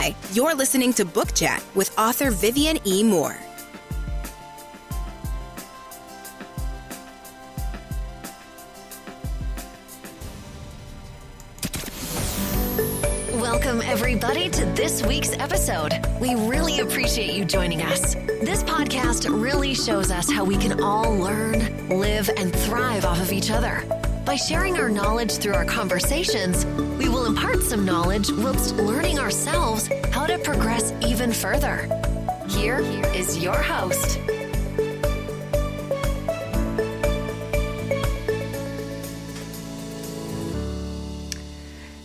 Hi, you're listening to Book Chat with author Vivian E. Moore. Welcome, everybody, to this week's episode. We really appreciate you joining us. This podcast really shows us how we can all learn, live, and thrive off of each other. By sharing our knowledge through our conversations, we will impart some knowledge whilst learning ourselves how to progress even further. Here is your host.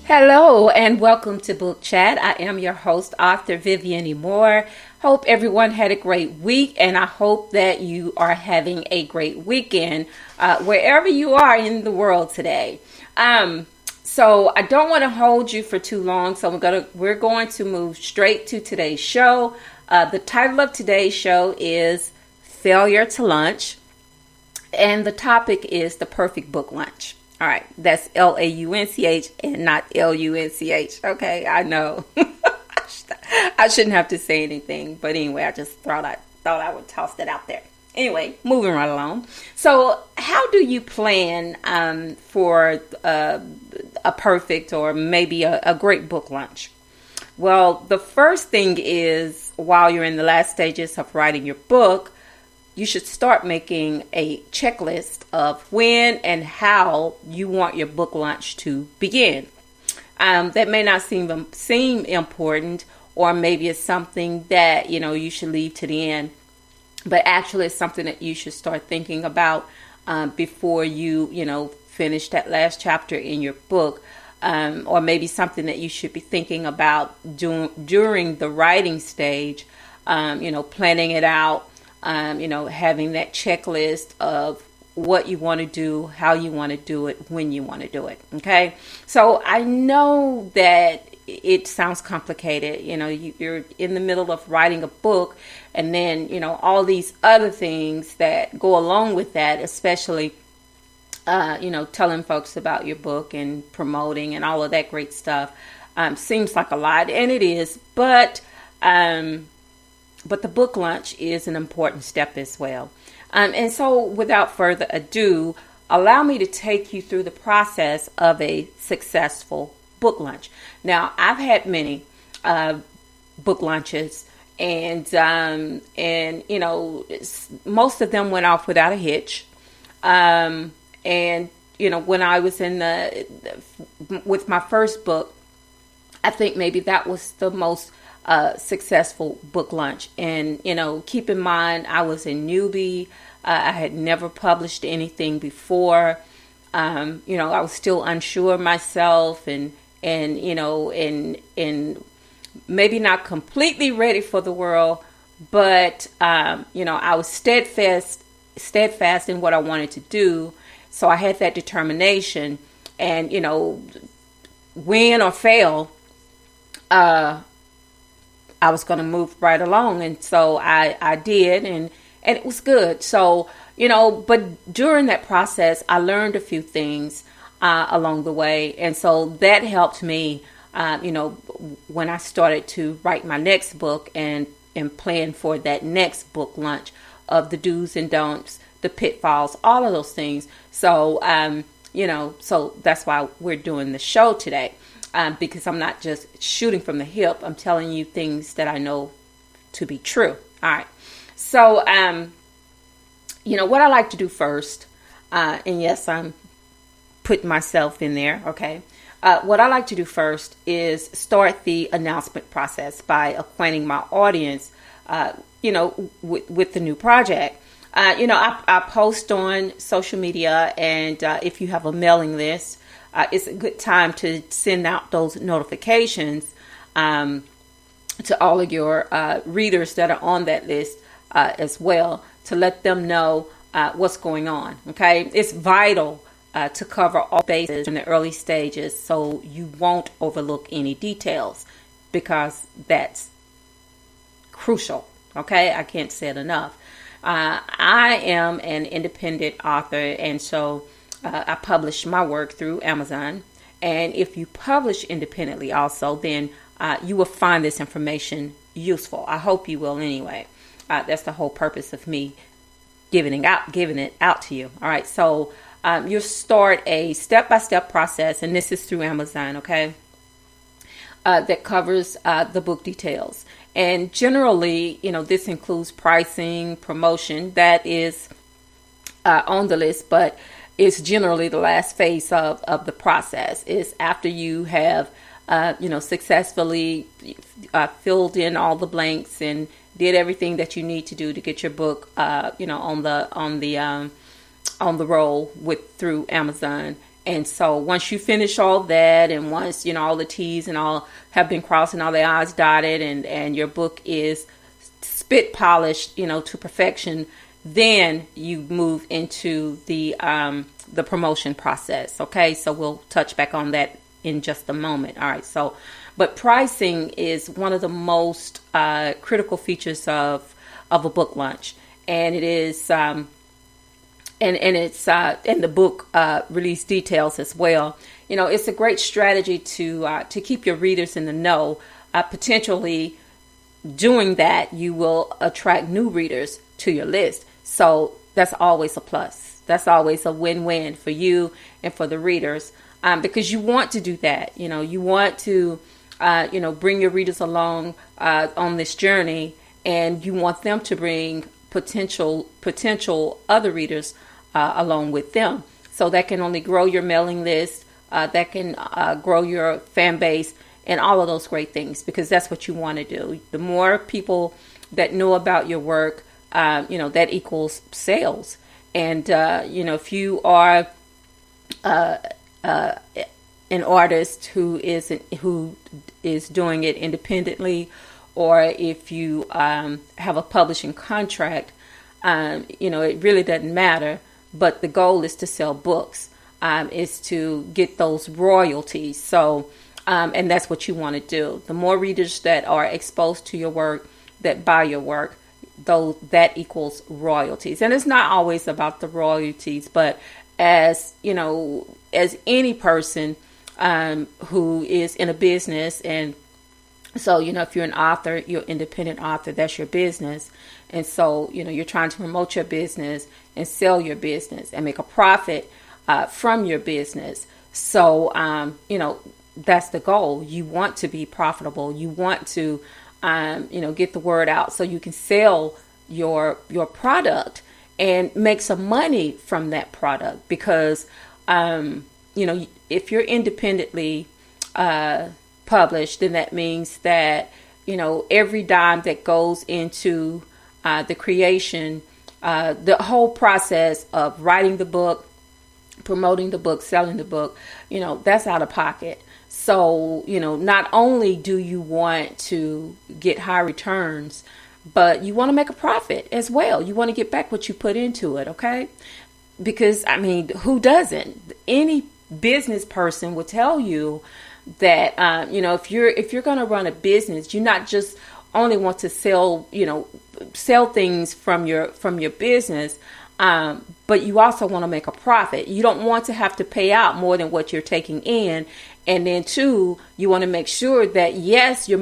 Hello and welcome to Book Chat. I am your host, author Vivian E. Moore. Hope everyone had a great week, and I hope that you are having a great weekend wherever you are in the world today. So I don't want to hold you for too long, so we're going to move straight to today's show. The title of today's show is Failure to Lunch, and the topic is the perfect book lunch. All right, that's Launch and not Lunch. Okay, I know. I shouldn't have to say anything, but anyway, I just thought I would toss that out there. Anyway, moving right along. So, how do you plan for a perfect or maybe a great book lunch? Well, the first thing is, while you're in the last stages of writing your book, you should start making a checklist of when and how you want your book launch to begin. That may not seem important, or maybe it's something that you should leave to the end, but actually it's something that you should start thinking about before you finish that last chapter in your book, or maybe something that you should be thinking about during the writing stage. Planning it out. Having that checklist of what you want to do, how you want to do it, when you want to do it. Okay. So I know that it sounds complicated. You're in the middle of writing a book, and then, all these other things that go along with that, especially, telling folks about your book and promoting and all of that great stuff, seems like a lot, and it is, but the book launch is an important step as well. And so without further ado, allow me to take you through the process of a successful book launch. Now, I've had many book launches, and most of them went off without a hitch. When I was with my first book, I think maybe that was the most successful book launch. And keep in mind, I was a newbie. I had never published anything before. I was still unsure of myself, and maybe not completely ready for the world, but I was steadfast in what I wanted to do. So I had that determination, and win or fail, I was going to move right along. And so I did, and it was good. So, but during that process, I learned a few things along the way. And so that helped me, when I started to write my next book and plan for that next book launch, of the do's and don'ts, the pitfalls, all of those things. So, so that's why we're doing the show today. Because I'm not just shooting from the hip. I'm telling you things that I know to be true. All right. So, what I like to do first, and yes, I'm putting myself in there. Okay. What I like to do first is start the announcement process by acquainting my audience, with the new project. I post on social media, and if you have a mailing list, it's a good time to send out those notifications to all of your readers that are on that list as well, to let them know what's going on. Okay, it's vital to cover all bases in the early stages, so you won't overlook any details, because that's crucial. Okay, I can't say it enough. I am an independent author, and so I publish my work through Amazon. And if you publish independently also, then you will find this information useful. I hope you will anyway. That's the whole purpose of me giving it out to you. All right. So you'll start a step-by-step process, and this is through Amazon, okay, that covers the book details. And generally, this includes pricing, promotion. That is on the list, but it's generally the last phase of the process. It's after you have, successfully filled in all the blanks and did everything that you need to do to get your book, on the roll through Amazon. And so once you finish all that, and once, all the T's and all have been crossed and all the I's dotted, and your book is spit polished, to perfection, then you move into the promotion process. Okay. So we'll touch back on that in just a moment. All right. So, but pricing is one of the most critical features of a book launch. And it is, and the book release details as well. It's a great strategy to keep your readers in the know. Potentially doing that, you will attract new readers to your list. So that's always a plus. That's always a win-win for you and for the readers, because you want to do that. You want to, bring your readers along on this journey, and you want them to bring potential other readers along with them. So that can only grow your mailing list, that can grow your fan base, and all of those great things, because that's what you want to do. The more people that know about your work, that equals sales. And, if you are an artist who is doing it independently, or if you have a publishing contract, it really doesn't matter. But the goal is to sell books, is to get those royalties. So, and that's what you want to do. The more readers that are exposed to your work, that buy your work, though, that equals royalties. And it's not always about the royalties, but as any person who is in a business, and so, if you're an author, you're an independent author, that's your business. And so, you're trying to promote your business and sell your business and make a profit from your business. So, that's the goal. You want to be profitable. You want to, get the word out so you can sell your product and make some money from that product. Because, if you're independently published, then that means that, every dime that goes into the creation, the whole process of writing the book, promoting the book, selling the book, that's out of pocket. So, not only do you want to get high returns, but you want to make a profit as well. You want to get back what you put into it. Okay. Because who doesn't? Any business person will tell you that, if you're going to run a business, you not just only want to sell things from your business, but you also want to make a profit. You don't want to have to pay out more than what you're taking in. And then two, you want to make sure that yes, you're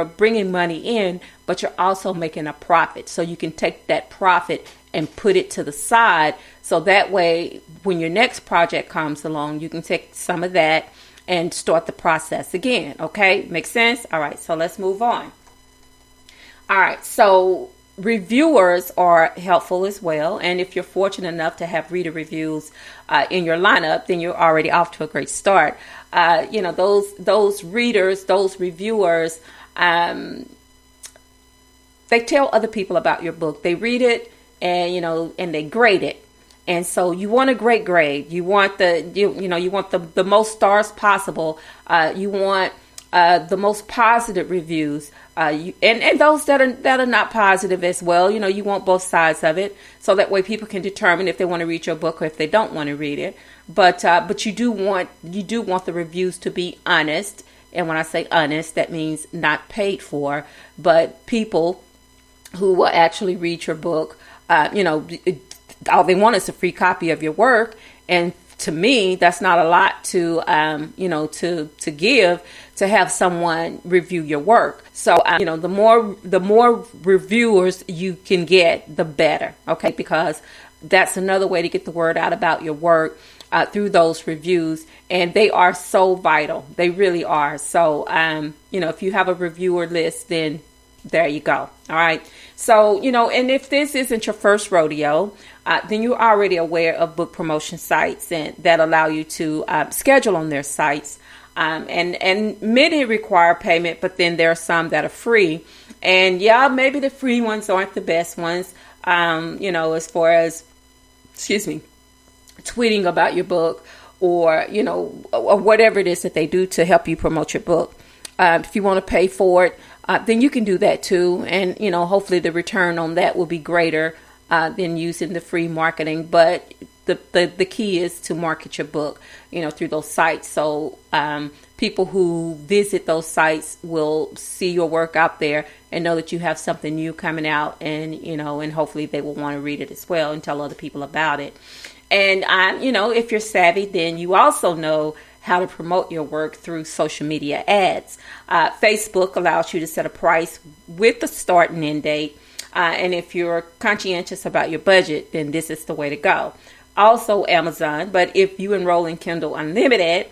bringing money in, but you're also making a profit. So you can take that profit and put it to the side. So that way, when your next project comes along, you can take some of that and start the process again. Okay, makes sense? All right, so let's move on. All right, so reviewers are helpful as well. And if you're fortunate enough to have reader reviews in your lineup, then you're already off to a great start. Those readers, those reviewers, they tell other people about your book. They read it and they grade it. And so you want a great grade. You want you want the most stars possible. You want the most positive reviews, and those that are not positive as well. You want both sides of it, so that way people can determine if they want to read your book or if they don't want to read it. But you do want the reviews to be honest. And when I say honest, that means not paid for, but people who will actually read your book. All they want is a free copy of your work, and to me, that's not a lot to, to give to have someone review your work. So, the more reviewers you can get, the better. Okay. Because that's another way to get the word out about your work, through those reviews. And they are so vital. They really are. So, if you have a reviewer list, then there you go. All right. So, and if this isn't your first rodeo, then you're already aware of book promotion sites and that allow you to schedule on their sites. And many require payment, but then there are some that are free. And yeah, maybe the free ones aren't the best ones, as far as, tweeting about your book or whatever it is that they do to help you promote your book. If you want to pay for it, then you can do that too. And, hopefully the return on that will be greater than using the free marketing. But the key is to market your book, through those sites. So people who visit those sites will see your work out there and know that you have something new coming out. And, and hopefully they will want to read it as well and tell other people about it. And, if you're savvy, then you also know how to promote your work through social media ads. Facebook allows you to set a price with the start and end date. And if you're conscientious about your budget, then this is the way to go. Also Amazon, but if you enroll in Kindle Unlimited,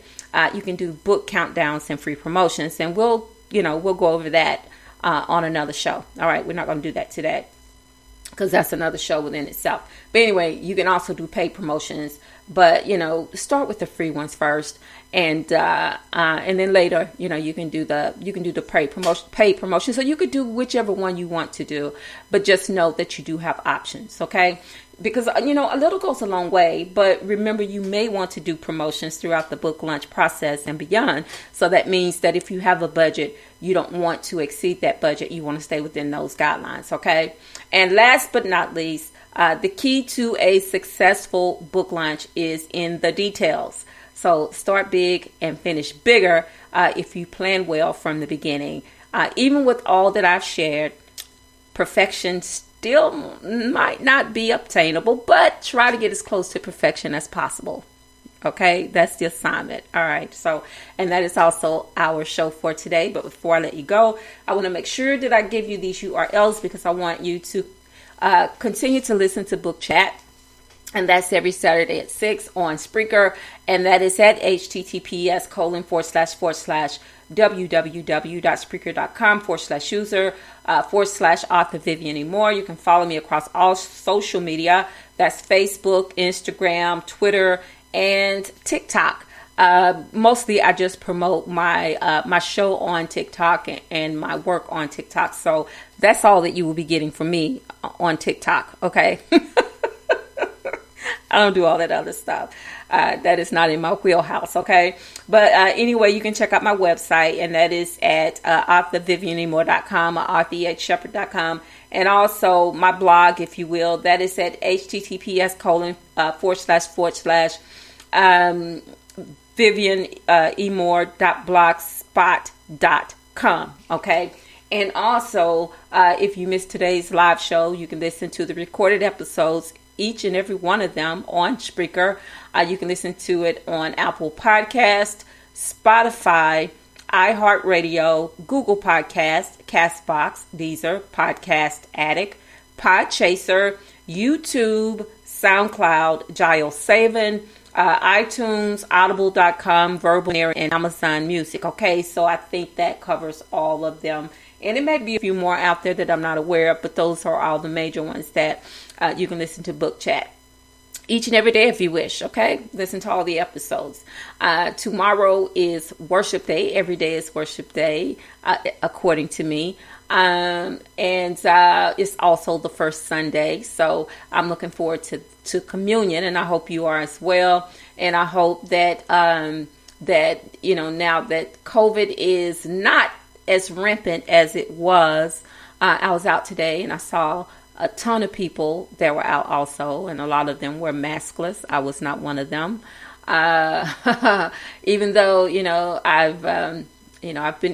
you can do book countdowns and free promotions. And we'll go over that on another show. All right, we're not going to do that today, because that's another show within itself. But anyway, you can also do paid promotions, but start with the free ones first, and then later, you can do the paid promotion. So you could do whichever one you want to do, but just know that you do have options, okay? Because a little goes a long way, but remember, you may want to do promotions throughout the book launch process and beyond. So that means that if you have a budget, you don't want to exceed that budget. You want to stay within those guidelines, okay? And last but not least, the key to a successful book launch is in the details. So start big and finish bigger if you plan well from the beginning. Even with all that I've shared, perfection still might not be obtainable, but try to get as close to perfection as possible. Okay, that's the assignment. All right. So, and that is also our show for today. But before I let you go, I want to make sure that I give you these URLs because I want you to continue to listen to Book Chat. And that's every Saturday at 6 on Spreaker. And that is at https://www.spreaker.com/user/author Vivian E. Moore. You can follow me across all social media. That's Facebook, Instagram, Twitter, and TikTok. Mostly I just promote my show on TikTok and my work on TikTok. So that's all that you will be getting from me on TikTok. Okay. I don't do all that other stuff. That is not in my wheelhouse, okay? But anyway, you can check out my website, and that is at authorvivianemore.com or authorshepard.com. And also my blog, if you will, that is at https://vivianemore.blogspot.com, okay? And also, if you missed today's live show, you can listen to the recorded episodes, each and every one of them, on Spreaker. You can listen to it on Apple Podcast, Spotify, iHeartRadio, Google Podcast, Castbox, Deezer, Podcast Addict, Podchaser, YouTube, SoundCloud, JioSaven, iTunes, Audible.com, Verbal, and Amazon Music. Okay, so I think that covers all of them. And it may be a few more out there that I'm not aware of, but those are all the major ones that you can listen to Book Chat each and every day if you wish. Okay, listen to all the episodes. Tomorrow is Worship Day. Every day is Worship Day, according to me. And it's also the first Sunday. So I'm looking forward to communion, and I hope you are as well. And I hope that now that COVID is not as rampant as it was. I was out today and I saw a ton of people that were out also, and a lot of them were maskless. I was not one of them. Even though, I've been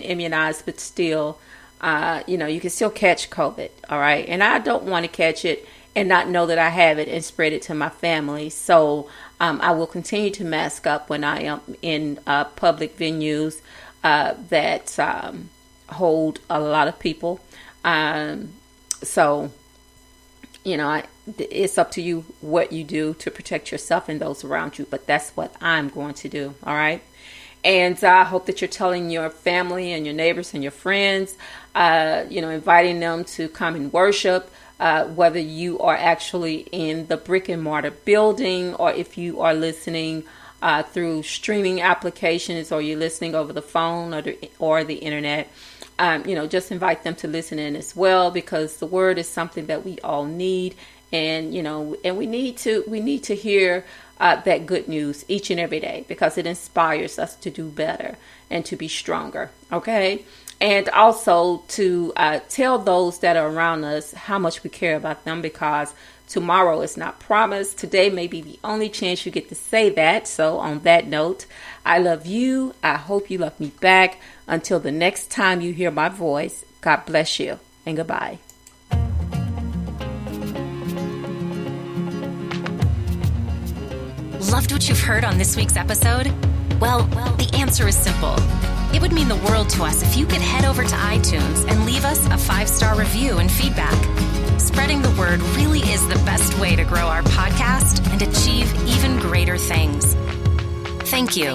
immunized, but still, you can still catch COVID. All right. And I don't want to catch it and not know that I have it and spread it to my family. So I will continue to mask up when I am in public venues that hold a lot of people. So, it's up to you what you do to protect yourself and those around you. But that's what I'm going to do. All right. And I hope that you're telling your family and your neighbors and your friends, inviting them to come and worship, whether you are actually in the brick and mortar building or if you are listening through streaming applications or you're listening over the phone or the internet. Just invite them to listen in as well, because the word is something that we all need. And, and we need to hear that good news each and every day, because it inspires us to do better and to be stronger. Okay. And also to tell those that are around us how much we care about them, because tomorrow is not promised. Today may be the only chance you get to say that. So on that note, I love you. I hope you love me back. Until the next time you hear my voice, God bless you and goodbye. Loved what you've heard on this week's episode? Well, the answer is simple. It would mean the world to us if you could head over to iTunes and leave us a 5-star review and feedback. Spreading the word really is the best way to grow our podcast and achieve even greater things. Thank you.